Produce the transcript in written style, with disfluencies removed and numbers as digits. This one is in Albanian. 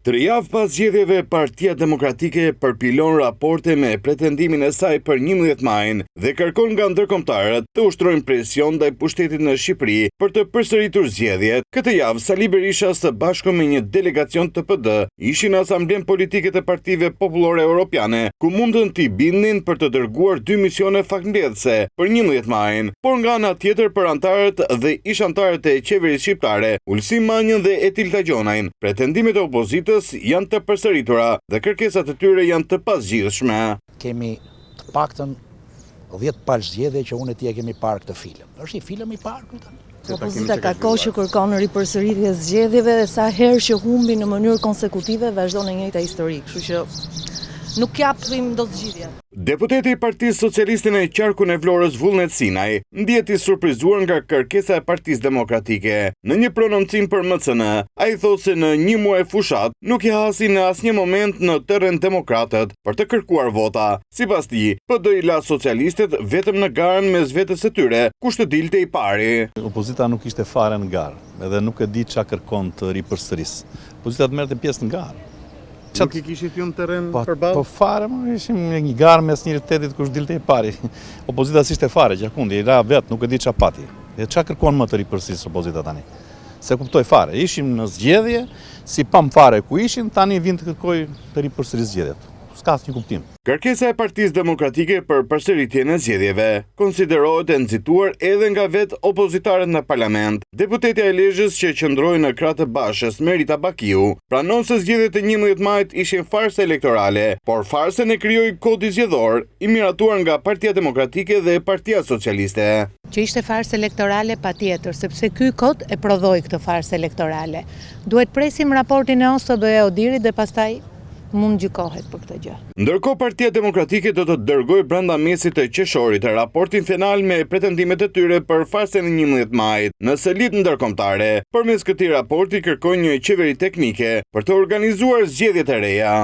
3 javë pas zgjedhjeve, Partia Demokratike përpilon raporte me pretendimin e saj për 11 majin dhe kërkon nga ndërkombëtarët të ushtrojnë presion ndaj pushtetit në Shqipëri për të përsëritur zgjedhjet. Këtë javë, Sali Berisha së bashku me një delegacion të PD ishin në Asamblen Politike të Partive Popullore Europiane, ku mundën t'i bindnin për të dërguar 2 misione faktmbledhëse për 11 majin, por nga ana tjetër për antarët dhe ish-antarët e qeverisë shqiptare, Ulsim Manjën dhe Etil Tagjonajn, pretendimet e opozitës janë të përsëritura dhe kërkesat e tyre janë të pasgjidhshme. Kemi të paktën 10 palë zgjedhje që unë e ti e kemi parë këtë film. Është një film i parë këtë? Opozita ka kohë që kërkon ripërsëritje zgjedhjeve dhe sa herë që humbi në mënyrë konsekutive vazhdon e njëjta histori, kështu që nuk japim do zgjidhje. Deputeti i Partisë Socialiste në qarkun e Vlorës Vullnet Sinaj ndihet i surprizuar nga kërkesa e Partisë Demokratike. Në një prononcim për MCN, ai thotë se në një muaj fushat nuk i hasi në asnjë moment në terren demokratët për të kërkuar vota. Sipas tij, PD i la socialistët vetëm në garën mes vetes së tyre, kush të dilte i pari. Opozita nuk ishte fare në garë, edhe nuk e di çka kërkon të ripërsëris. Opozita të merrte pjesë në garë. Nuk i kishit ju në terren përballë? Po fare, ishim një garë mes njëri tetit kush dilte i pari. Opozita s'ishte fare, gjakundi, i ra vetë, nuk e di ç'a pati. Dhe ç'a kërkon më të ripërsërisë opozita tani? Se kuptoj fare, ishim në zgjedhje, si pam fare ku ishin, tani vin të kërkoj të ripërsërisë zgjedhjet. S'ka asnjë kuptim. Kërkesa e Partisë Demokratike për përsëritjen e zgjedhjeve konsiderohet e nxituar edhe nga vetë opozitarët në parlament. Deputetja e Lezhës që qëndroi në krah të Bashës, Merita Bakiu, pranon se zgjedhjet e 11 majit ishin farse elektorale, por farsen e krijoi kodi zgjedhor i miratuar nga Partia Demokratike dhe Partia Socialiste. Që ishte farsë elektorale patjetër, sepse ky kod e prodhoi këtë farsë elektorale. Duhet presim raportin e OSO dhe Odirit dhe pastaj mund gjykohet për këtë gjë. Ndërkohë Partia Demokratike do të dërgojë brenda mesit të qershorit raportin final me pretendimet e tyre për farsën e 11 majit në selit ndërkombëtare. Përmes këtij raporti kërkojnë një qeveri teknike për të organizuar zgjedhjet e reja.